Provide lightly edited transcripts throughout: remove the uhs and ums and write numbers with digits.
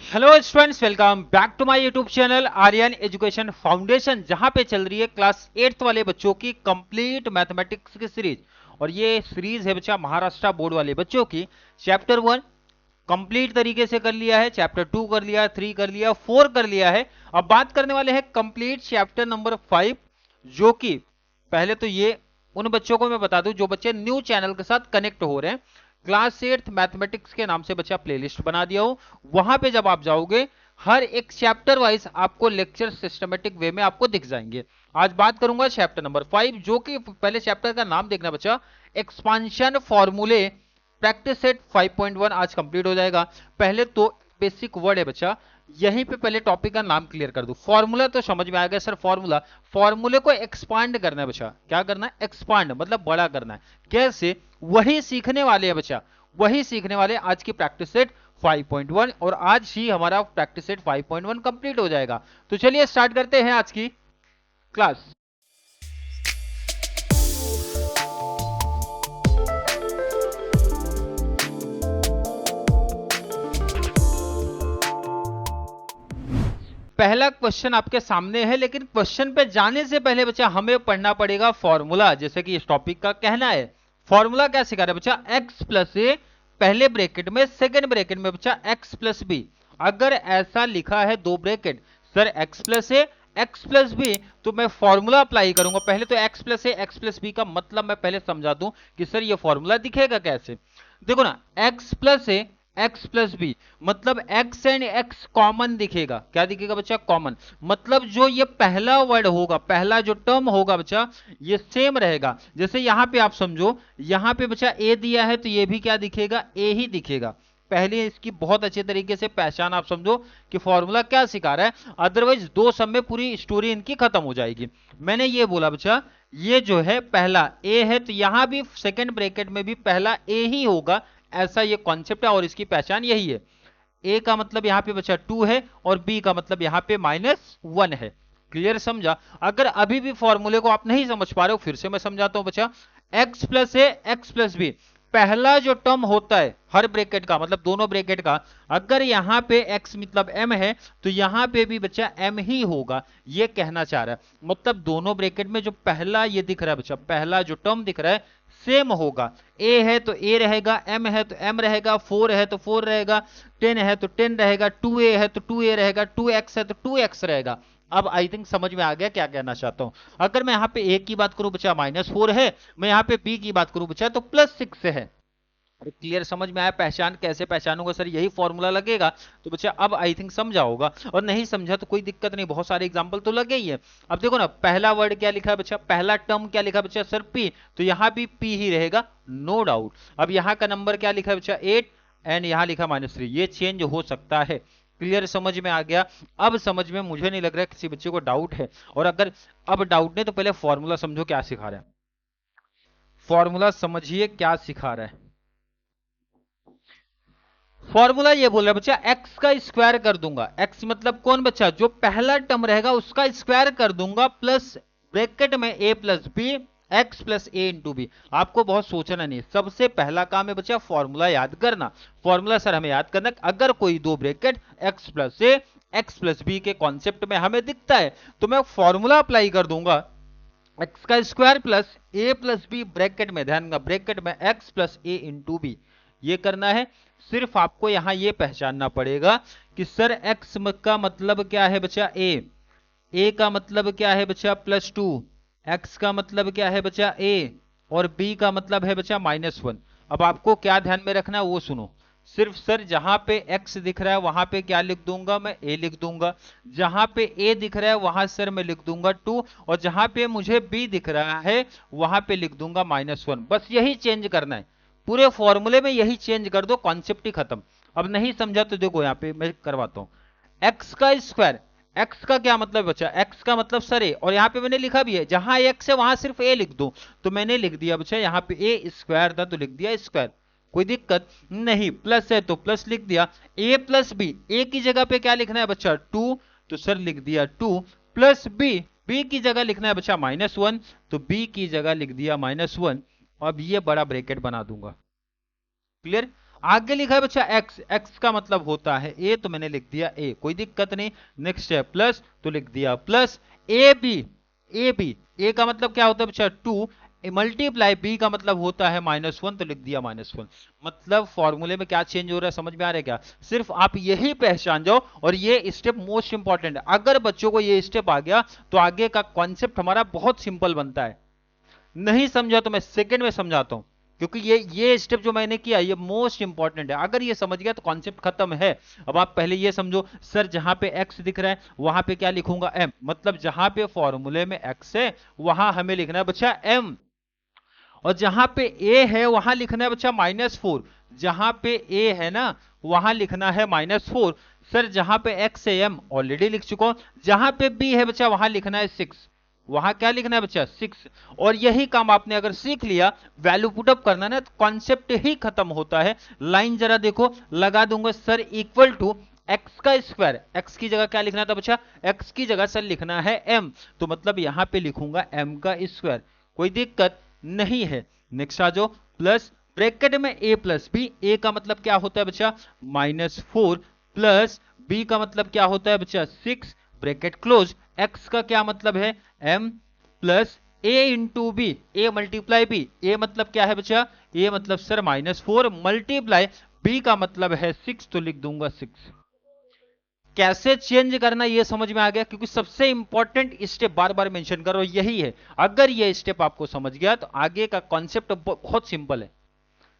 Hello students, welcome back to my YouTube channel Aryan education foundation, जहां पे चल रही है क्लास 8th वाले बच्चों की कंप्लीट मैथमेटिक्स की सीरीज। और ये सीरीज है बच्चा महाराष्ट्र बोर्ड वाले बच्चों की। चैप्टर 1 कंप्लीट तरीके से कर लिया है, चैप्टर 2 कर लिया, 3 कर लिया, 4 कर लिया है। अब बात करने वाले हैं कंप्लीट चैप्टर नंबर 5, जो कि पहले तो ये उन बच्चों को मैं बता दूं जो बच्चे न्यू चैनल के साथ कनेक्ट हो रहे हैं। क्लास 8th मैथमेटिक्स के नाम से बच्चा प्लेलिस्ट बना दिया हो, वहां पे जब आप जाओगे हर एक चैप्टर वाइज आपको लेक्चर सिस्टमेटिक वे में आपको दिख जाएंगे। आज बात करूंगा चैप्टर नंबर 5, जो कि पहले चैप्टर का नाम देखना बच्चा, एक्सपांशन फॉर्मूले प्रैक्टिस सेट 5.1 आज कंप्लीट हो जाएगा। पहले तो बेसिक वर्ड है बच्चा, यहीं पे पहले टॉपिक का नाम क्लियर कर दूं। फॉर्मूला तो समझ में आ गया सर, फॉर्मूला फॉर्मूले को एक्सपांड करना है बच्चा। क्या करना है? एक्सपांड मतलब बड़ा करना है। कैसे? वही सीखने वाले हैं बच्चा, वही सीखने वाले आज की प्रैक्टिस सेट 5.1, और आज ही हमारा प्रैक्टिस सेट 5.1 कंप्लीट हो जाएगा। तो चलिए स्टार्ट करते हैं आज की क्लास। पहला क्वेश्चन आपके सामने है, लेकिन क्वेश्चन पे जाने से पहले बच्चा हमें पढ़ना पड़ेगा फॉर्मूला, जैसे कि इस टॉपिक का कहना है। फॉर्मूला क्या सिखा रहा है बच्चा? x प्लस ए पहले ब्रैकेट में, सेकेंड ब्रैकेट में बच्चा x प्लस बी। अगर ऐसा लिखा है दो ब्रैकेट, सर x प्लस ए x प्लस बी, तो मैं फॉर्मूला अप्लाई करूंगा। पहले तो x प्लस ए x प्लस बी का मतलब मैं पहले समझा दूं कि सर ये फॉर्मूला दिखेगा कैसे। देखो ना, x प्लस ए x प्लस बी मतलब x एंड x कॉमन दिखेगा। क्या दिखेगा बच्चा? कॉमन। मतलब जो ये पहला वर्ड होगा, पहला जो टर्म होगा बच्चा, ये सेम रहेगा। जैसे यहां पे आप समझो, यहां पे बच्चा a दिया है तो ये भी क्या दिखेगा? a ही दिखेगा। पहले इसकी बहुत अच्छे तरीके से पहचान आप समझो कि फॉर्मूला क्या सिखा रहा है, अदरवाइज दो सब में पूरी स्टोरी इनकी खत्म हो जाएगी। मैंने ये बोला बच्चा, ये जो है पहला a है, तो यहां भी सेकेंड ब्रैकेट में भी पहला a ही होगा, ऐसा ये कॉन्सेप्ट है और इसकी पहचान यही है। a का मतलब यहां पे बचा 2 है और b का मतलब यहां पे -1 है। क्लियर? समझा? अगर अभी भी फॉर्मूले को आप नहीं समझ पा रहे हो, फिर से मैं समझाता हूं बच्चा। x प्लस ए x प्लस बी, पहला जो टर्म होता है हर ब्रैकेट का, मतलब दोनों ब्रैकेट का, अगर यहां पे x मतलब m है तो यहां पे भी बच्चा m ही होगा, ये कहना चाह रहा है। मतलब दोनों ब्रैकेट में जो पहला ये दिख रहा है बच्चा, पहला जो टर्म दिख रहा है सेम होगा। a है तो a रहेगा, m है तो m रहेगा, 4 है तो 4 रहेगा, 10 है तो 10 रहेगा, 2a है तो 2a रहेगा, 2x है तो 2x रहेगा। अब आई थिंक समझ में आ गया क्या कहना चाहता हूं। अगर मैं यहां पे a की बात करूं बच्चा -4 है, मैं यहां पे b की बात करूं बच्चा तो +6 है। क्लियर? समझ में आया? पहचान कैसे पहचानूंगा सर? यही फॉर्मूला लगेगा। तो बच्चा अब आई थिंक समझा होगा, और नहीं समझा तो कोई दिक्कत नहीं, बहुत सारे एग्जांपल तो लगे ही है। अब देखो ना, पहला वर्ड क्या लिखा है बच्चा, पहला टर्म क्या लिखा बच्चा? सर p, तो यहां भी p ही रहेगा, नो डाउट। अब यहां का नंबर क्या लिखा है बच्चा? 8, एंड यहां लिखा -3, ये चेंज हो सकता है। क्लियर? समझ में आ गया? अब समझ में मुझे नहीं लग रहा है किसी बच्चे को डाउट है। और अगर अब डाउट नहीं तो पहले फॉर्मूला समझो क्या सिखा रहा है। फॉर्मूला समझिए क्या सिखा रहा है। फॉर्मूला ये बोल रहा है बच्चा, एक्स का स्क्वायर कर दूंगा। एक्स मतलब कौन बच्चा? जो पहला टर्म रहेगा उसका स्क्वायर कर दूंगा, प्लस ब्रैकेट में a plus b, x plus a into b. आपको बहुत सोचना नहीं, सबसे पहला काम है बच्चा फॉर्मूला याद करना। फॉर्मूला सर हमें याद करना, अगर कोई दो ब्रैकेट एक्स प्लस ए एक्स प्लस बी के कॉन्सेप्ट में हमें दिखता है तो मैं फॉर्मूला अप्लाई कर दूंगा, एक्स का स्क्वायर प्लस ए प्लस बी, ब्रैकेट में ध्यान, ब्रैकेट में x plus a into B. ये करना है। सिर्फ आपको यहां ये पहचानना पड़ेगा कि सर x का मतलब क्या है बच्चा? a का मतलब क्या है बच्चा? +2, x का मतलब क्या है बच्चा? a, और b का मतलब है बच्चा -1। अब आपको क्या ध्यान में रखना है वो सुनो। सिर्फ सर जहां पे x दिख रहा है वहां पे क्या लिख दूंगा? मैं a लिख दूंगा। जहां पे a दिख रहा है वहां सर मैं लिख दूंगा 2, और जहां पे मुझे b दिख रहा है वहां पे लिख दूंगा -1। बस यही चेंज करना है, पूरे फॉर्मूले में यही चेंज कर दो, कॉन्सेप्ट ही खत्म। अब नहीं समझा तो देखो यहां पे मैं करवाता हूं। एक्स का स्क्वायर, एक्स का क्या मतलब बच्चा? एक्स का मतलब सर ए, और यहां पे मैंने लिखा भी है जहां एक्स है वहां सिर्फ ए लिख दो। तो मैंने लिख दिया बच्चा, यहां पे ए स्क्वायर था तो लिख दिया स्क्वायर, कोई दिक्कत नहीं। प्लस है तो प्लस लिख दिया। ए प्लस बी, ए की जगह पे क्या लिखना है बच्चा? 2, तो सर लिख दिया 2, प्लस बी, बी की जगह लिखना है बच्चा -1, तो बी की जगह लिख दिया -1। अब ये बड़ा ब्रैकेट बना दूंगा। क्लियर? आगे लिखा है बच्चा एक्स, एक्स का मतलब होता है ए, तो मैंने लिख दिया ए, कोई दिक्कत नहीं। नेक्स्ट है प्लस, तो लिख दिया plus. A B, A B, A का मतलब क्या होता है बच्चा 2, मल्टीप्लाई बी का मतलब होता है -1, तो लिख दिया -1। मतलब फॉर्मूले में क्या चेंज हो रहा है, समझ में आ रहा है क्या? सिर्फ आप यही पहचान जाओ, और ये स्टेप मोस्ट इंपॉर्टेंट है। अगर बच्चों को ये स्टेप आ गया तो आगे का कॉन्सेप्ट हमारा बहुत सिंपल बनता है। नहीं समझा तो मैं सेकंड में समझाता हूं, क्योंकि ये स्टेप जो मैंने किया ये मोस्ट इंपॉर्टेंट है। अगर ये समझ गया तो कॉन्सेप्ट खत्म है। अब आप पहले ये समझो, सर जहां पे x दिख रहा है वहां पे क्या लिखूंगा m, मतलब जहां पे फॉर्मूले में x है वहां हमें लिखना है बच्चा m, और जहां पे a है वहां लिखना है बच्चा -4। जहां पे a है ना वहां लिखना है -4। सर जहां पे x है m ऑलरेडी लिख चुका हूं, जहां पे b है बच्चा वहां लिखना है 6, वहां क्या लिखना है बच्चा 6। और यही काम आपने अगर सीख लिया, वैल्यू पुटअप करना ना, तो कॉन्सेप्ट ही खत्म होता है। लाइन जरा देखो, लगा दूंगा सर इक्वल टू एक्स का स्क्वायर, एक्स की जगह क्या लिखना था बच्चा, एक्स की जगह सर लिखना है m, तो मतलब यहां पे लिखूंगा m का स्क्वायर, कोई दिक्कत नहीं है। नेक्स्ट आ जाओ, प्लस ब्रैकेट में a प्लस बी, a का मतलब क्या होता है बच्चा -4, प्लस b का मतलब क्या होता है बच्चा 6, ब्रैकेट क्लोज। x का क्या मतलब है m, plus a into b, a multiply b, a मतलब क्या है बच्चा, a मतलब सर -4 मल्टीप्लाई b का मतलब है 6, तो लिख दूंगा 6। कैसे चेंज करना ये समझ में आ गया, क्योंकि सबसे इंपॉर्टेंट स्टेप बार बार मेंशन करो यही है। अगर ये स्टेप आपको समझ गया तो आगे का कॉन्सेप्ट बहुत सिंपल है।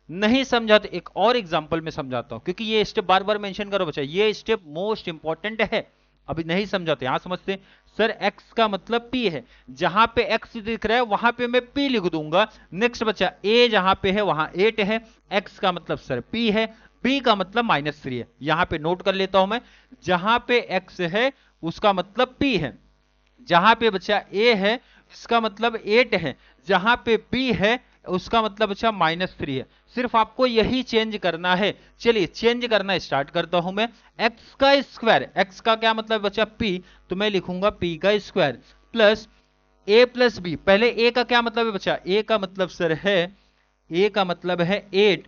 नहीं समझा तो एक और एग्जांपल में समझाता हूं, क्योंकि ये स्टेप बार बार मेंशन करो बच्चा, ये स्टेप मोस्ट इंपॉर्टेंट है। अभी नहीं समझा तो यहां समझते। सर x का मतलब p है, जहां पे x दिख रहा है वहां पे मैं p लिख दूंगा। नेक्स्ट बच्चा a जहां पे है वहां 8 है, x का मतलब सर p है, b का मतलब -3 है। यहां पे नोट कर लेता हूं मैं, जहां पे x है उसका मतलब p है, जहां पे बच्चा a है इसका मतलब 8 है, जहां पे b है उसका मतलब अच्छा -3 है। सिर्फ आपको यही चेंज करना है। चलिए चेंज करना स्टार्ट करता हूं मैं। x का स्क्वायर, x का क्या मतलब बच्चा p, तो मैं लिखूंगा p का square, plus a plus b। पहले a का क्या मतलब है बच्चा, a का मतलब सर है, a का मतलब है 8,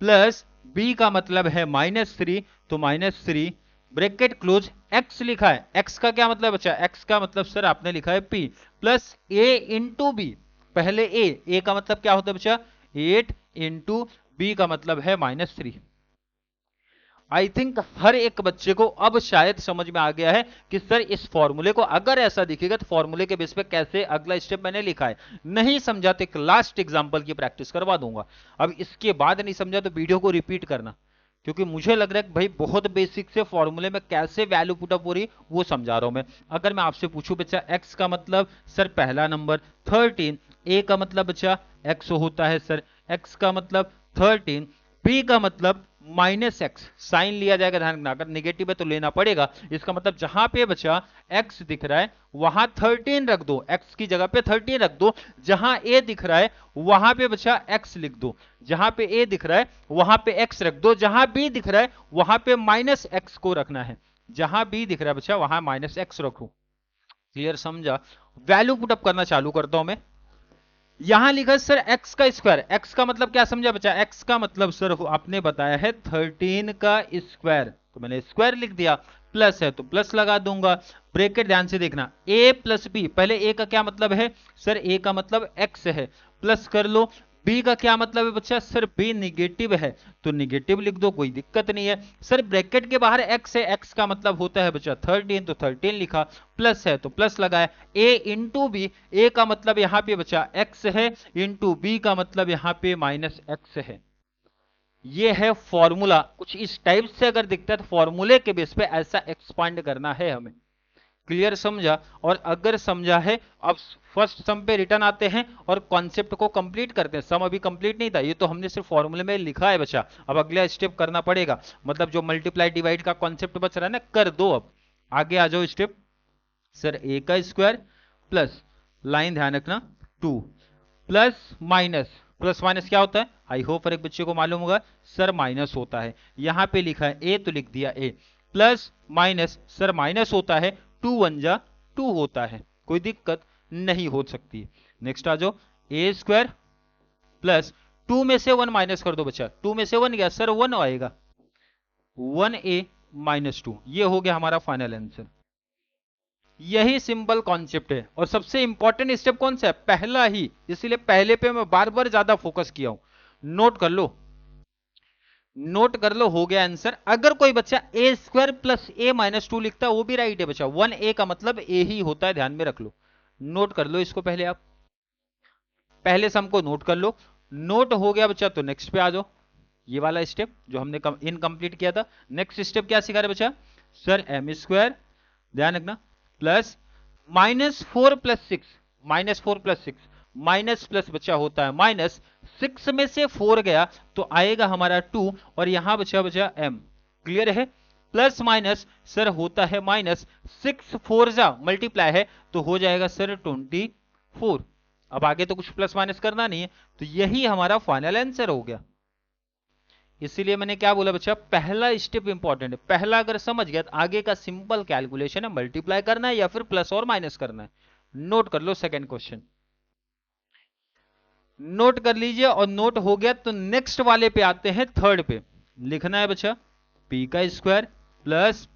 प्लस b का मतलब है -3, तो -3 ब्रैकेट क्लोज। x लिखा है, x का क्या मतलब बच्चा, x का मतलब सर आपने लिखा है p, plus a into b. पहले a का मतलब क्या होता है बच्चा 8 इंटू बी का मतलब है -3। आई थिंक हर एक बच्चे को अब शायद समझ में आ गया है कि सर इस फॉर्मूले को अगर ऐसा दिखेगा तो फॉर्मूले के बेस पे कैसे अगला स्टेप मैंने लिखा है। नहीं समझा तो एक लास्ट एग्जांपल की प्रैक्टिस करवा दूंगा। अब इसके बाद नहीं समझा तो वीडियो को रिपीट करना, क्योंकि मुझे लग रहा है कि भाई बहुत बेसिक से फॉर्मूले में कैसे वैल्यू पुटअप हो रही वो समझा रहा हूं मैं। अगर मैं आपसे पूछूं बच्चा x का मतलब सर पहला नंबर 13, a का मतलब बच्चा x होता है सर, x का मतलब 13, b का मतलब -x, साइन लिया जाएगा ध्यान रखना, अगर निगेटिव है तो लेना पड़ेगा। इसका मतलब जहां पे बच्चा x दिख रहा है वहां 13 रख दो, x की जगह पे 13 रख दो। जहां a दिख रहा है वहां पे बच्चा x लिख दो, जहां पे a दिख रहा है वहां पे x रख दो। जहां b दिख रहा है वहां पे -x को रखना है, जहां b दिख रहा है बच्चा वहां -x रखो। क्लियर समझा? वैल्यू पुटअप करना चालू करता हूं मैं। यहां लिखा सर x का स्क्वायर, x का मतलब क्या समझा बच्चा, x का मतलब सर आपने बताया है 13 का स्क्वायर, तो मैंने स्क्वायर लिख दिया। प्लस है तो प्लस लगा दूंगा, ब्रैकेट ध्यान से देखना, a प्लस बी। पहले a का क्या मतलब है सर, a का मतलब x है, प्लस कर लो। b का क्या मतलब है बच्चा, सर b निगेटिव है तो निगेटिव लिख दो, कोई दिक्कत नहीं है। सर ब्रैकेट के बाहर x है, x का मतलब होता है बच्चा 13, तो 13 लिखा, प्लस है तो प्लस लगाया। a इंटू बी, a का मतलब यहां पे बच्चा x है, इंटू b का मतलब यहां पे -x है। ये है फॉर्मूला। कुछ इस टाइप से अगर दिखता है तो फॉर्मूले के बेस पे ऐसा एक्सपांड करना है हमें। क्लियर समझा? और अगर समझा है, अब फर्स्ट सम पे रिटर्न आते हैं और कॉन्सेप्ट को कंप्लीट करते हैं। सम अभी कंप्लीट नहीं था, ये तो हमने सिर्फ फॉर्मूले में लिखा है बच्चा। अब अगला स्टेप करना पड़ेगा, मतलब जो मल्टीप्लाई डिवाइड का कॉन्सेप्ट बच रहा है ना, कर दो। अब आगे आ जाओ स्टेप। सर a का स्क्वायर प्लस, लाइन ध्यान रखना 2, प्लस माइनस, प्लस माइनस क्या होता है, आई होप हर एक बच्चे को मालूम होगा सर माइनस होता है। यहां पे लिखा है a तो लिख दिया a, plus minus sir minus होता है, 2 1 जा 2 होता है, कोई दिक्कत नहीं हो सकती। नेक्स्ट आ जाओ, a स्क्वायर प्लस 2 में से 1 माइनस कर दो बच्चा, 2 में से 1 गया सर 1 आएगा, 1a माइनस 2, ये हो गया हमारा फाइनल आंसर। यही सिंपल कॉन्सेप्ट है और सबसे इंपॉर्टेंट स्टेप कौन सा है, पहला ही, इसीलिए पहले पे मैं बार बार ज्यादा फोकस किया हूं। नोट कर लो, नोट कर लो, हो गया आंसर। अगर कोई बच्चा ए स्क्वायर प्लस ए माइनस 2 लिखता है वो भी राइट है बच्चा, 1a का मतलब ए ही होता है, ध्यान में रख लो। नोट कर लो इसको पहले, आप पहले सम को नोट कर लो। नोट हो गया बच्चा तो नेक्स्ट पे आ जाओ, ये वाला स्टेप जो हमने इनकम्प्लीट किया था। नेक्स्ट स्टेप क्या सिखा रहे बच्चा, सर एम स्क्वायर, ध्यान रखना, प्लस -4 + 6, -4 + 6, माइनस प्लस बच्चा होता है माइनस, 6 में से 4 गया तो आएगा हमारा 2 और यहां बचा बचा m, क्लियर है। प्लस माइनस सर होता है माइनस, 6 4 जा मल्टीप्लाई है तो हो जाएगा सर 24। अब आगे तो कुछ प्लस माइनस करना नहीं है, तो यही हमारा फाइनल आंसर हो गया। इसीलिए मैंने क्या बोला बच्चा, पहला स्टेप इंपॉर्टेंट है, पहला अगर समझ गया तो आगे का सिंपल कैलकुलेशन है, मल्टीप्लाई करना है या फिर प्लस और माइनस करना है। नोट कर लो सेकंड क्वेश्चन, नोट कर लीजिए। और नोट हो गया तो नेक्स्ट वाले पे आते हैं, थर्ड पे। लिखना है बच्चा p का square plus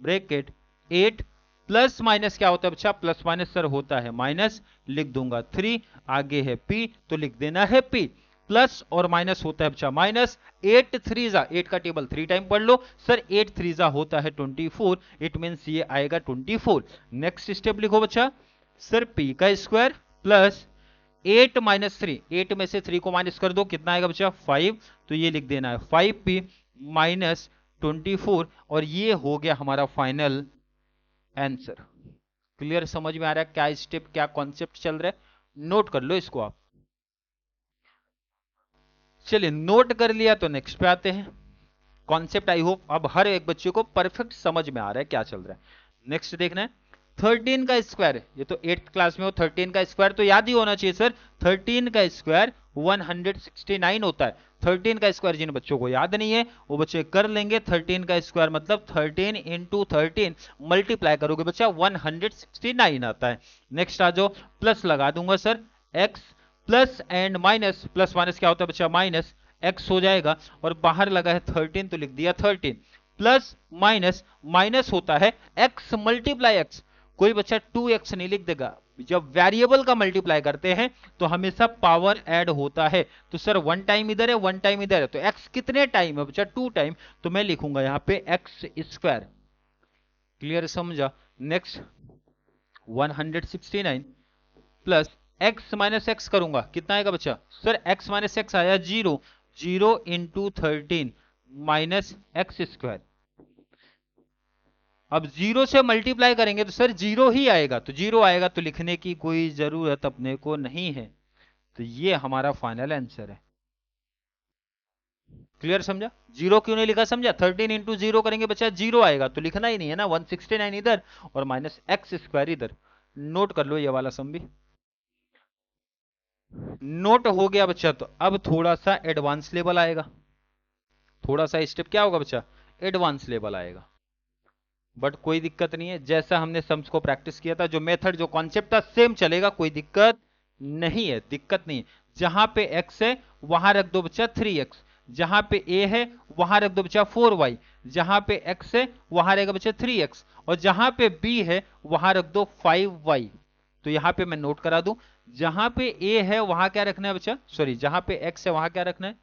bracket 8 plus minus क्या होता है बच्चा, प्लस माइनस सर होता है माइनस, लिख दूंगा 3, आगे है p तो लिख देना है p, प्लस और माइनस होता है बच्चा माइनस, 8 3 जा, 8 का टेबल 3 टाइम पढ़ लो सर, 8 3 जा होता है 24, इट मींस ये आएगा 24। नेक्स्ट स्टेप लिखो बच्चा, सर p का स्क्वायर प्लस 8 - 3, 8 में से 3 को माइनस कर दो, कितना आएगा बच्चा 5, तो ये लिख देना है 5p माइनस 24 और ये हो गया हमारा फाइनल आंसर। क्लियर, समझ में आ रहा है क्या स्टेप क्या कॉन्सेप्ट चल रहा है, नोट कर लो इसको आप। चलिए नोट कर लिया तो नेक्स्ट पे आते हैं। कॉन्सेप्ट आई होप अब हर एक बच्चे को परफेक्ट समझ में आ रहा है क्या चल रहा है। नेक्स्ट देखना है 13 का स्क्वायर, ये तो 8th क्लास में हो, 13 का स्क्वायर तो याद ही होना चाहिए सर, 13 का स्क्वायर 169 होता है। 13 का स्क्वायर जिन बच्चों को याद नहीं है वो बच्चे कर लेंगे, 13 का स्क्वायर मतलब 13 × 13 मल्टीप्लाई करोगे बच्चा 169 आता है। नेक्स्ट आ जाओ, प्लस लगा दूंगा sir, x plus and minus, plus minus क्या होता है बच्चा माइनस, x हो जाएगा और बाहर लगा है 13 तो लिख दिया 13, प्लस माइनस माइनस होता है x मल्टीप्लाई x, कोई बच्चा 2x नहीं लिख देगा, जब वेरिएबल का मल्टीप्लाई करते हैं तो हमेशा पावर ऐड होता है, तो सर 1 टाइम इधर है 1 टाइम इधर है, तो x कितने टाइम है बच्चा 2 टाइम, तो मैं लिखूंगा यहां पे x स्क्वायर। क्लियर, समझा। Next 169 plus x minus x करूंगा, कितना आएगा बच्चा सर, x माइनस एक्स आया 0, 0 × 13 माइनस एक्स स्क्वायर। अब 0 से मल्टीप्लाई करेंगे तो सर 0 ही आएगा, तो 0 आएगा तो लिखने की कोई जरूरत अपने को नहीं है, तो ये हमारा फाइनल आंसर है। क्लियर, समझा। 0 क्यों नहीं लिखा समझा, 13 × 0 करेंगे बच्चा 0 आएगा तो लिखना ही नहीं है ना, 169 इधर और माइनस एक्स स्क्वायर इधर। नोट कर लो ये वाला सम भी नोट हो गया बच्चा। तो अब थोड़ा सा एडवांस लेवल आएगा, थोड़ा सा स्टेप क्या होगा बच्चा, एडवांस लेवल आएगा, बट कोई दिक्कत नहीं है, जैसा हमने सम्स को प्रैक्टिस किया था, जो मेथड जो कॉन्सेप्ट था सेम चलेगा, कोई दिक्कत नहीं है, दिक्कत नहीं है। जहां पे x है वहां रख दो बच्चा 3x, जहां पे a है वहां रख दो बच्चा 4y, जहां पे x है वहां रहेगा बच्चा 3x और जहां पे b है वहां रख दो 5y। तो यहां पे मैं नोट करा दूं, जहां पे a है वहां क्या रखना है बच्चा, सॉरी जहां पे x है वहां क्या रखना है,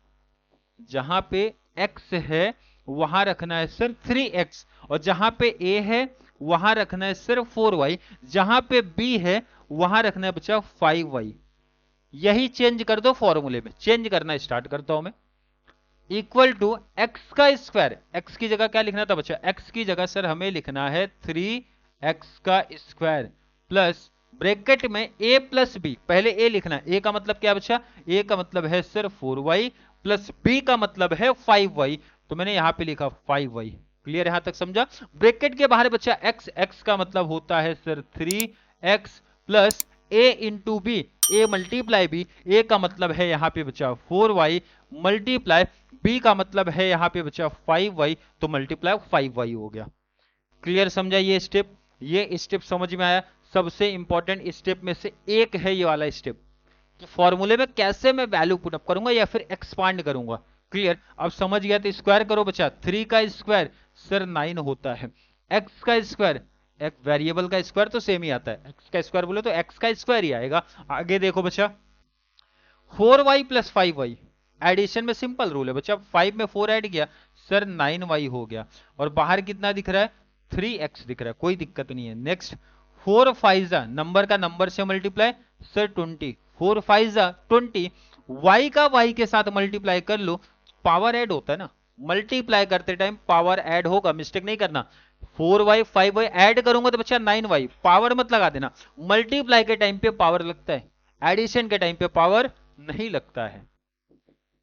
जहां पे x है वहां रखना है सर 3x और जहां पे a है वहां रखना है सर 4y, जहां पे b है वहां रखना है बच्चा 5y। यही चेंज कर दो फॉर्मूले में, चेंज करना स्टार्ट करता हूं मैं। इक्वल टू x का स्क्वायर, x की जगह क्या लिखना था बच्चा, x की जगह सर हमें लिखना है 3x का स्क्वायर प्लस ब्रैकेट में a प्लस b, पहले a लिखना है, a का मतलब क्या बच्चा, a का मतलब है सर 4y प्लस b का मतलब है 5y, तो मैंने यहां पे लिखा 5y। क्लियर, यहां तक समझा। ब्रैकेट के बाहर बच्चा x, x का मतलब होता है sir 3x plus a into b, a multiply b, a का मतलब है यहां पे बच्चा 4y मल्टीप्लाई b का मतलब है यहां पे बच्चा 5y, तो मल्टीप्लाई 5y हो गया। क्लियर, समझा ये स्टेप, ये स्टेप समझ में आया। सबसे इंपॉर्टेंट स्टेप में से एक है ये वाला स्टेप, फॉर्मूले में कैसे मैं वैल्यू पुटअप करूंगा या फिर एक्सपांड करूंगा। क्लियर, अब समझ गया तो स्क्वायर करो बच्चा। 3 का स्क्वायर सर 9 होता है। एक्स का स्क्वायर, एक वेरिएबल का स्क्वायर तो सेम ही आता है, एक्स का स्क्वायर बोले तो एक्स का स्क्वायर ही आएगा। आगे देखो बच्चा, 4y प्लस 5y, एडिशन में सिंपल रूल है बच्चा, 5 में 4 ऐड किया सर 9y हो गया, और बाहर कितना दिख रहा है 3x दिख रहा है, कोई दिक्कत नहीं है। नेक्स्ट 4 5 नंबर का नंबर से मल्टीप्लाई सर 20, 4 5 20, y का y के साथ मल्टीप्लाई कर लो, पावर ऐड होता है ना, मल्टीप्लाई करते टाइम पावर ऐड होगा, मिस्टेक नहीं करना। 4y 5y ऐड करूंगा तो बच्चा 9y, पावर मत लगा देना, मल्टीप्लाई के टाइम पे पावर लगता है, एडिशन के टाइम पे पावर नहीं लगता है।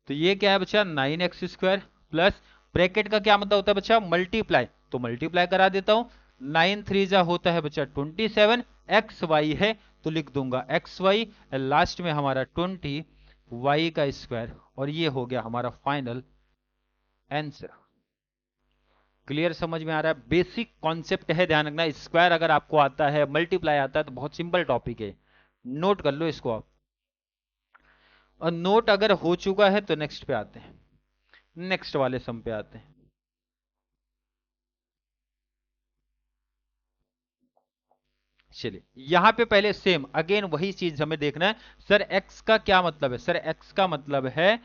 तो ये क्या है बच्चा 9x स्क्वायर प्लस ब्रैकेट का क्या मतलब होता है बच्चा मल्टीप्लाई, तो मल्टीप्लाई करा देता हूं, 9 3 जा होता है बच्चा 27, एक्स वाई है तो लिख दूंगा एक्स वाई, लास्ट में हमारा 20 y का स्क्वायर, और ये हो गया हमारा फाइनल आंसर। क्लियर, समझ में आ रहा है, बेसिक कॉन्सेप्ट है, ध्यान रखना। स्क्वायर अगर आपको आता है, मल्टीप्लाई आता है तो बहुत सिंपल टॉपिक है, नोट कर लो इसको आप। और नोट अगर हो चुका है तो नेक्स्ट पे आते हैं, नेक्स्ट वाले सम पे आते हैं। चलिए यहां पे पहले सेम अगेन वही चीज हमें देखना है, सर x का क्या मतलब है, सर x का मतलब है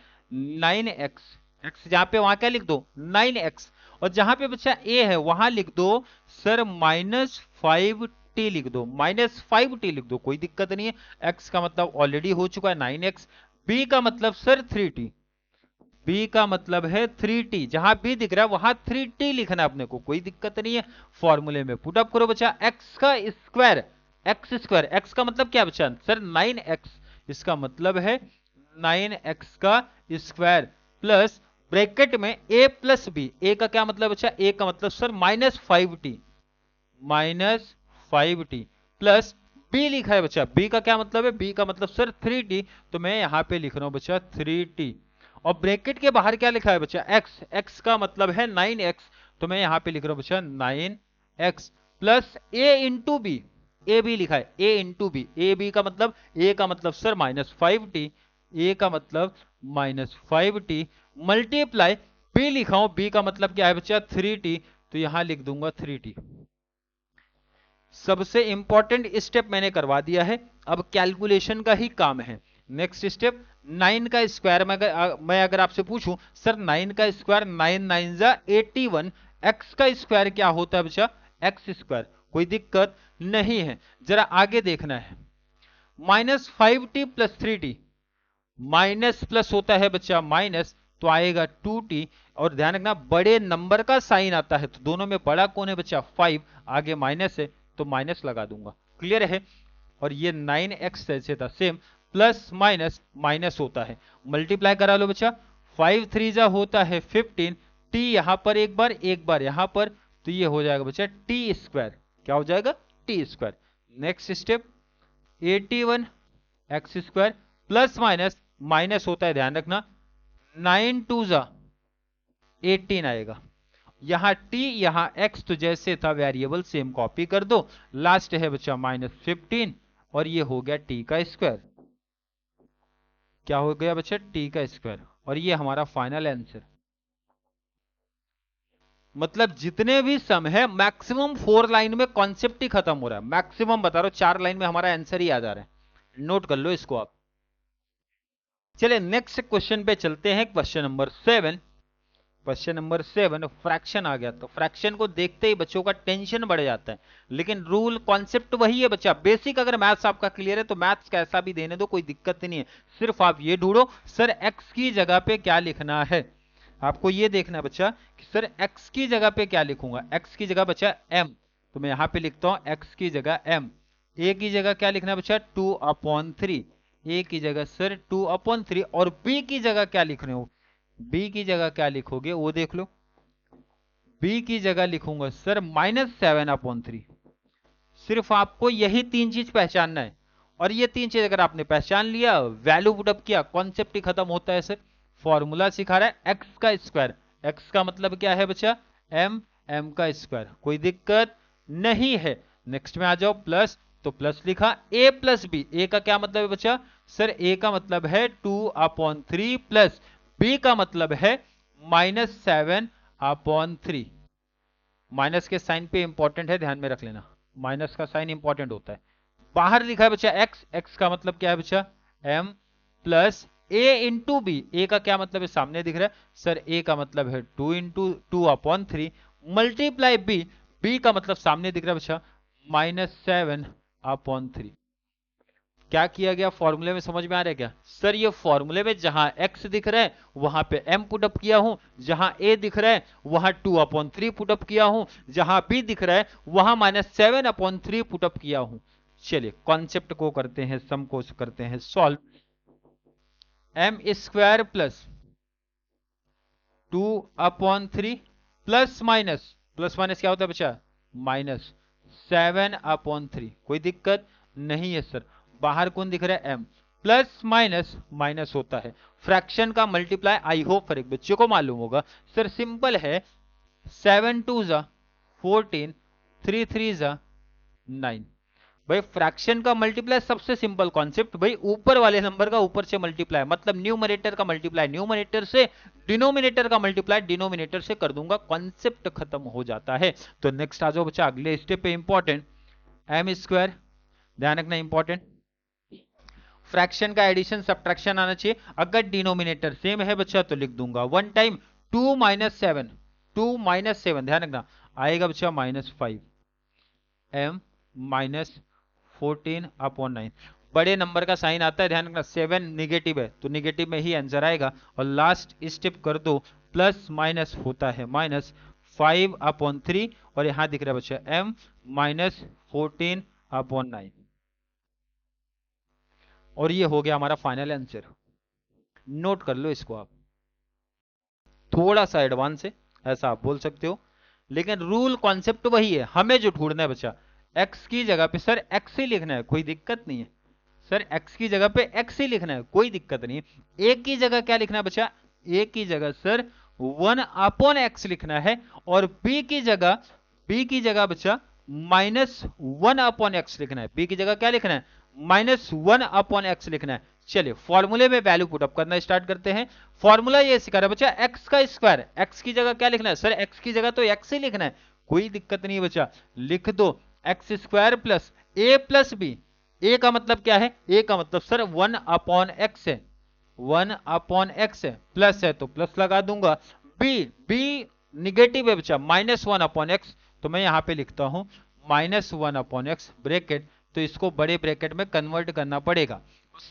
9x, x जहां पे वहां क्या लिख दो 9x, और जहां पे बच्चा a है वहां लिख दो सर -5t लिख दो, -5t लिख दो, कोई दिक्कत नहीं है। x का मतलब ऑलरेडी हो चुका है 9x, b का मतलब सर 3t, b का मतलब है 3t, जहां b दिख रहा है वहां 3t लिखना है अपने को, कोई दिक्कत नहीं है। फॉर्मूले में पुट अप करो बच्चा, x का स्क्वायर, एक्स स्क्वायर, x का मतलब क्या बच्चा सर 9x, इसका मतलब है 9x का स्क्वायर प्लस ब्रैकेट में a प्लस बी, a का क्या मतलब बच्चा, a का मतलब sir -5t, -5t plus b लिखा है बच्चा, b का क्या मतलब है, b का मतलब सर 3t, तो मैं यहां पे लिख रहा हूं बच्चा 3t, और ब्रैकेट के बाहर क्या लिखा है बच्चा x, x का मतलब है 9x, तो मैं यहां पे लिख रहा हूं बच्चा 9x plus a into B, A b लिखा है a into B, A b का मतलब a का मतलब सर -5t, a का मतलब -5t मल्टीप्लाई b लिखा हूं, b का मतलब क्या है बच्चा 3t, तो यहां लिख दूंगा 3t। सबसे इंपॉर्टेंट स्टेप मैंने करवा दिया है, अब कैलकुलेशन का ही काम है। नेक्स्ट स्टेप 9 का स्क्वायर में मैं अगर आपसे पूछूं सर 9 का स्क्वायर 9 9 जा 81, एक्स का स्क्वायर क्या होता है बच्चा एक्स स्क्वायर, कोई दिक्कत नहीं है। जरा आगे देखना है, -5t plus 3t, minus plus होता है बच्चा माइनस, तो आएगा 2t, और ध्यान रखना बड़े नंबर का साइन आता है तो दोनों में बड़ा कौन है बच्चा 5, आगे माइनस है तो माइनस लगा दूंगा। क्लियर है, और ये 9x जैसे था सेम, प्लस माइनस माइनस होता है, मल्टीप्लाई करा लो बच्चा, 5 3 जा होता है 15, t यहां पर एक बार यहां पर, तो ये हो जाएगा बच्चा टी स्क्वायर, क्या हो जाएगा T square. Next step 81 x square plus minus minus होता है, ध्यान रखना, 9 2 जा 18 आएगा, यहां t यहां x, तो जैसे था वेरिएबल सेम कॉपी कर दो, लास्ट है बच्चा -15, और ये हो गया t का स्क्वायर, क्या हो गया बच्चा t का स्क्वायर, और ये हमारा फाइनल आंसर। मतलब जितने भी सम है मैक्सिमम 4 लाइन में कॉन्सेप्ट ही खत्म हो रहा है, मैक्सिमम बता रहा हूं 4 लाइन में हमारा आंसर ही आ जा रहा है, नोट कर लो इसको आप। चलिए नेक्स्ट क्वेश्चन पे चलते हैं, question number 7। Question number 7 fraction आ गया, तो फ्रैक्शन को देखते ही बच्चों का टेंशन बढ़ जाता है, लेकिन रूल कॉन्सेप्ट वही है बच्चा, बेसिक अगर मैथ्स आपका क्लियर है तो मैथ्स कैसा भी देने दो, कोई दिक्कत नहीं है। सिर्फ आप ये ढूंढो सर एक्स की जगह पे क्या लिखना है, आपको ये देखना है बच्चा कि सर एक्स की जगह पे क्या लिखूंगा, एक्स की जगह बच्चा m, तो मैं यहां पे लिखता हूं एक्स की जगह m, a की जगह क्या लिखना है बच्चा 2/3, a की जगह सर 2/3, और b की जगह क्या लिख रहे हो, b की जगह क्या लिखोगे वो देख लो, b की जगह लिखूंगा सर -7/3। सिर्फ आपको यही 3 चीज पहचानना है, और ये 3 चीज अगर आपने पहचान लिया, वैल्यू पुटअप किया, कॉन्सेप्ट ही खत्म होता है। सर फॉर्मूला सिखा रहा है एक्स का स्क्वायर, एक्स का मतलब क्या है बच्चा m, m का स्क्वायर, कोई दिक्कत नहीं है। नेक्स्ट में आ जाओ, प्लस तो प्लस लिखा, a प्लस बी, ए का क्या मतलब है बच्चा, सर a का मतलब है 2/3 प्लस b का मतलब है -7/3। माइनस के साइन पे इंपॉर्टेंट है, ध्यान में रख लेना, माइनस का साइन इंपॉर्टेंट होता है। बाहर लिखा है बच्चा x, x का मतलब क्या है बच्चा m plus a into B, A का क्या मतलब है सामने दिख रहा है, सर a का मतलब है 2/3 मल्टीप्लाई b, b का मतलब सामने दिख रहा है बच्चा -7/3। क्या किया गया फॉर्मूले में, समझ में आ रहा है क्या, सर ये फॉर्मूले में जहां x दिख रहा है वहां पे m पुटअप किया हूं, जहां a दिख रहा है वहां 2/3 पुटअप किया हूं, जहां b दिख रहा है वहां -7/3 पुटअप किया हूं। चलिए कॉन्सेप्ट को करते हैं, सम को करते हैं solve. m² plus 2/3 plus minus क्या होता है बच्चा, -7/3। कोई दिक्कत नहीं है सर। बाहर कौन दिख रहा है, m प्लस माइनस होता है, फ्रैक्शन का मल्टीप्लाई। आई होप हर एक बच्चे को मालूम होगा सर, सिंपल है, 7 2 जा 14, 3 3 जा 9। भाई फ्रैक्शन का मल्टीप्लाई सबसे सिंपल कॉन्सेप्ट, भाई ऊपर वाले नंबर का ऊपर से मल्टीप्लाई, मतलब न्यूमरेटर का मल्टीप्लाई न्यूमरेटर से, डिनोमिनेटर का मल्टीप्लाई डिनोमिनेटर से कर दूंगा, कॉन्सेप्ट खत्म हो जाता है। तो नेक्स्ट आ जाओ बच्चा अगले स्टेप पे, इंपॉर्टेंट m², ध्यान रखना इंपॉर्टेंट, फ्रैक्शन का एडिशन सब्ट्रैक्शन आना चाहिए। अगर डिनोमिनेटर सेम है बच्चा तो लिख दूंगा 1 टाइम 2 - 7, ध्यान रखना आएगा बच्चा -5 m -14/9। बड़े नंबर का साइन आता है, ध्यान रखना, 7 निगेटिव है तो निगेटिव में ही आंसर आएगा। और लास्ट स्टेप कर दो, प्लस माइनस होता है -5/3, और यहां दिख रहा है बच्चा m -14/9। और ये हो गया हमारा फाइनल आंसर। नोट कर लो इसको आप, थोड़ा सा एडवांस है ऐसा आप बोल सकते हो, लेकिन रूल कॉन्सेप्ट वही है। हमें जो ढूंढना है बच्चा, x की जगह पे सर x ही लिखना है, कोई दिक्कत नहीं है सर, x की जगह पे x ही लिखना है, कोई दिक्कत नहीं है। a की जगह क्या लिखना है बच्चा, a की जगह सर 1/x लिखना है, और b की जगह बच्चा -1/x लिखना है। b की जगह क्या लिखना है, -1/x लिखना है। चलिए फॉर्मूले में वैल्यू पुटअप करना स्टार्ट करते हैं। फॉर्मूला ये सिखा रहा है बच्चा x का स्क्वायर, x की जगह क्या लिखना है सर, x की जगह तो x ही लिखना है, कोई दिक्कत नहीं है बच्चा, लिख दो x² plus a plus b. a का मतलब क्या है, a का मतलब सर 1/x है, 1/x है, प्लस है तो प्लस लगा दूंगा। b निगेटिव है बच्चा, -1/x, तो मैं यहां पे लिखता हूं -1/x ब्रैकेट, तो इसको बड़े ब्रैकेट में कन्वर्ट करना पड़ेगा।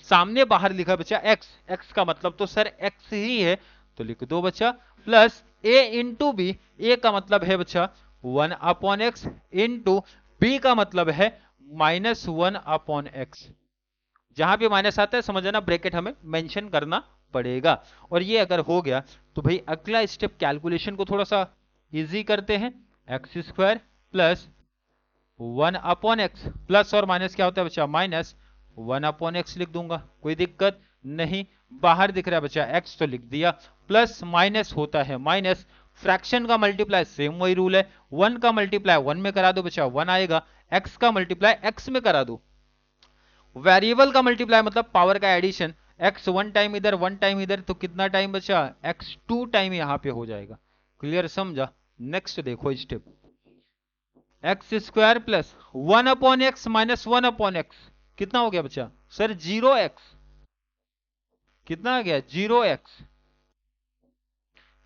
सामने बाहर लिखा बच्चा x का मतलब तो सर x ही है, तो लिख दो बच्चा, plus a into b, a का मतलब है बच्चा 1/x इंटू b का मतलब है -1/x। जहां भी माइनस आता है समझना, ब्रैकेट हमें मेंशन करना पड़ेगा। और ये अगर हो गया तो भाई अगला स्टेप कैलकुलेशन को थोड़ा सा इजी करते हैं। x² प्लस 1/x, प्लस और माइनस क्या होता है बच्चा, -1/x लिख दूंगा, कोई दिक्कत नहीं। बाहर दिख रहा है बच्चा x तो लिख दिया, प्लस माइनस होता है माइनस, फ्रैक्शन का मल्टीप्लाई सेम वही रूल है, 1 का मल्टीप्लाई 1 में करा दो बच्चा 1 आएगा, x का मल्टीप्लाई x में करा दो। वेरिएबल का मल्टीप्लाई मतलब पावर का एडिशन, x 1 टाइम इधर 1 टाइम इधर, तो कितना टाइम बचा, x 2 टाइम यहां पे हो जाएगा। क्लियर, समझा। नेक्स्ट देखो step, x² plus 1/x minus 1/x, कितना हो गया बच्चा सर 0x, कितना आ गया 0x।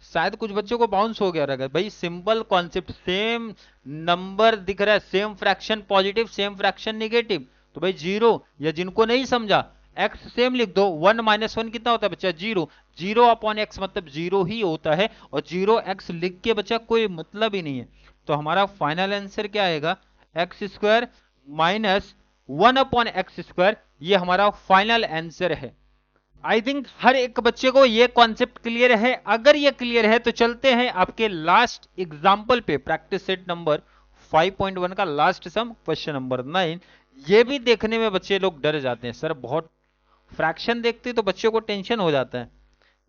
शायद कुछ बच्चों को बाउंस हो गया रहेगा, भाई सिंपल कॉन्सेप्ट, सेम नंबर दिख रहा है, same fraction positive same fraction negative, तो भाई 0, या जिनको नहीं समझा x सेम लिख दो, 1 - 1 कितना होता है बच्चा 0, 0/x मतलब 0 ही होता है, और 0x लिख के बच्चा कोई मतलब ही नहीं है। तो हमारा फाइनल आंसर क्या आएगा, x² माइनस 1/x², ये हमारा फाइनल आंसर है। आई थिंक हर एक बच्चे को ये कॉन्सेप्ट क्लियर है। अगर ये क्लियर है तो चलते हैं आपके लास्ट एग्जांपल पे, प्रैक्टिस सेट नंबर 5.1 का लास्ट सम, क्वेश्चन नंबर 9। ये भी देखने में बच्चे लोग डर जाते हैं सर, बहुत फ्रैक्शन देखते तो बच्चों को टेंशन हो जाता है।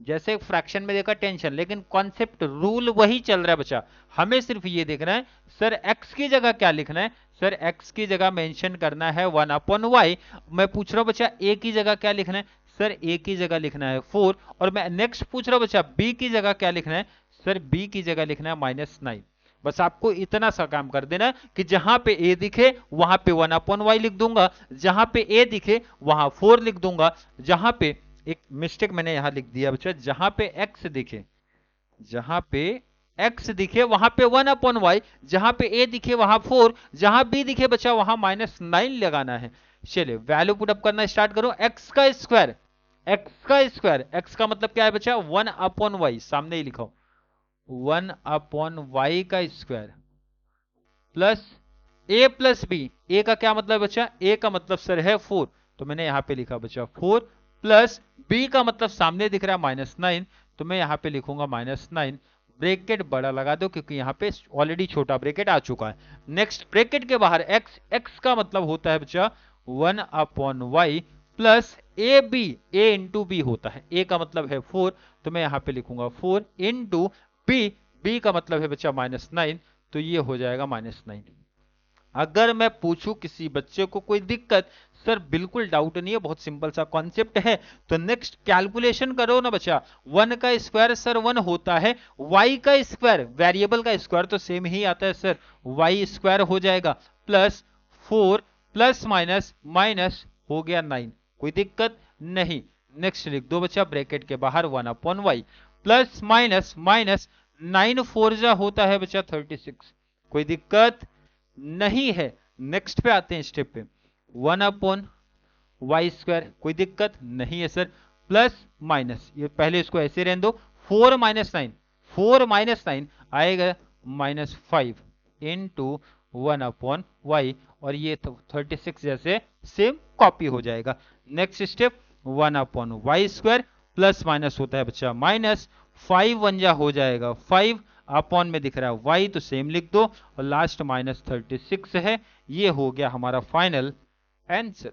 जैसे फ्रैक्शन में देखा टेंशन, लेकिन कॉन्सेप्ट रूल वही चल रहा है बच्चा। हमें सिर्फ ये देखना है सर x की जगह क्या लिखना है। सर x की जगह मेंशन करना है 1/y। मैं पूछ रहा हूं बच्चा a की जगह क्या लिखना है। सर a की जगह लिखना है 4। और मैं नेक्स्ट पूछ रहा हूं बच्चा b की जगह क्या लिखना है। सर b की जगह लिखना है -9। बस आपको इतना सा काम कर देना कि जहां पे a दिखे वहां पे 1/y लिख दूंगा, जहां पे a दिखे वहां 4 लिख दूंगा, जहां पे एक मिस्टेक मैंने यहां लिख दिया बच्चा, जहां पे x दिखे, जहां पे x दिखे वहां पे 1/y, जहां पे a दिखे वहां 4, जहां b दिखे बच्चा वहां -9 लगाना है। चलिए वैल्यू पुट अप करना स्टार्ट करो। x का स्क्वायर, x का स्क्वायर, x का मतलब क्या है बच्चा 1/y, सामने ही लिखो 1/y का square plus a plus b. a का क्या मतलब बच्चा, a का मतलब सर है 4, तो मैंने यहां पे लिखा बच्चा 4 प्लस b का मतलब सामने दिख रहा है -9, तो मैं यहां पे लिखूंगा -9। ब्रैकेट बड़ा लगा दो क्योंकि यहां पे ऑलरेडी छोटा ब्रैकेट आ चुका है। नेक्स्ट ब्रैकेट के बाहर x, x का मतलब होता है बच्चा 1/y plus A b, a into b होता है, a का मतलब है 4, तो मैं यहां पे लिखूंगा 4 इंटू b, b का मतलब है बच्चा -9, तो ये हो जाएगा -9। अगर मैं पूछूं किसी बच्चे को कोई दिक्कत, सर बिल्कुल डाउट नहीं है, बहुत सिंपल सा कॉन्सेप्ट है, तो नेक्स्ट कैलकुलेशन करो ना बच्चा। 1 का स्क्वायर सर 1 होता है, y का स्क्वायर, वेरिएबल का स्क्वायर तो सेम ही आता है सर, y स्क्वायर हो जाएगा प्लस 4 प्लस माइनस माइनस हो गया 9, कोई दिक्कत नहीं। नेक्स्ट लिख दो बच्चा ब्रैकेट के बाहर 1/y प्लस माइनस माइनस 9 4 जा होता है बच्चा 36, कोई दिक्कत नहीं है। नेक्स्ट पे आते हैं स्टेप पे, 1/y स्क्वायर, कोई दिक्कत नहीं है सर, प्लस माइनस, ये पहले इसको ऐसे रहने दो, 4 -9, 4 -9 आएगा -5 इंटू 1/y, और ये 36 जैसे सेम कॉपी हो जाएगा। Next step 1/y square plus minus होता है बच्चा माइनस 5 1 जा हो जाएगा 5, अपॉन में दिख रहा है y तो सेम लिख दो, और लास्ट -36 है। ये हो गया हमारा फाइनल आंसर।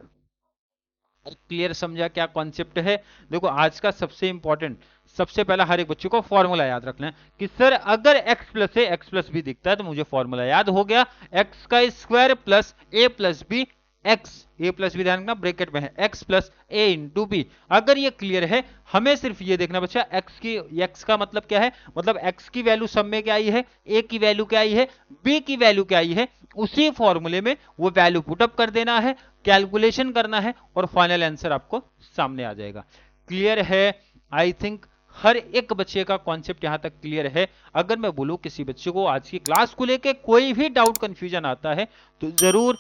क्लियर समझा क्या कॉन्सेप्ट है। देखो आज का सबसे इंपॉर्टेंट, सबसे पहला हर एक बच्चे को फॉर्मूला याद रखना है कि सर अगर x प्लस ए एक्स प्लस बी दिखता है तो मुझे फॉर्मूला याद हो गया, x का स्क्वायर प्लस ए प्लस बी, एक्स ए प्लस बी ध्यान रखना ब्रैकेट में है, x plus a into B. अगर ये क्लियर है, हमें सिर्फ ये देखना बच्चा x का मतलब क्या है, मतलब x की वैल्यू सब में क्या आई है, a की वैल्यू क्या आई है, b की वैल्यू क्या आई है, उसी फॉर्मूले में वो वैल्यू पुटअप कर देना है, कैलकुलेशन करना है, और फाइनल आंसर आपको सामने आ जाएगा। क्लियर है? आई थिंक हर एक बच्चे का कॉन्सेप्ट यहां तक क्लियर है। अगर मैं बोलूं किसी बच्चे को आज की क्लास को लेके कोई भी डाउट कंफ्यूजन आता है तो जरूर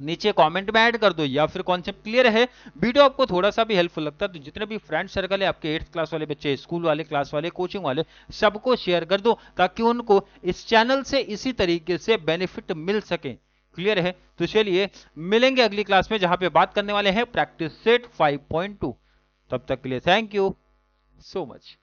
नीचे कमेंट में ऐड कर दो, या फिर कॉन्सेप्ट क्लियर है, वीडियो आपको थोड़ा सा भी हेल्पफुल लगता है तो जितने भी फ्रेंड सर्कल है आपके 8th क्लास वाले बच्चे, स्कूल वाले, क्लास वाले, कोचिंग वाले, सबको शेयर कर दो ताकि उनको इस चैनल से इसी तरीके से बेनिफिट मिल सके। क्लियर है? तो चलिए मिलेंगे अगली क्लास में जहां पे बात करने वाले हैं प्रैक्टिस सेट 5.2। तब तक के लिए थैंक यू सो मच।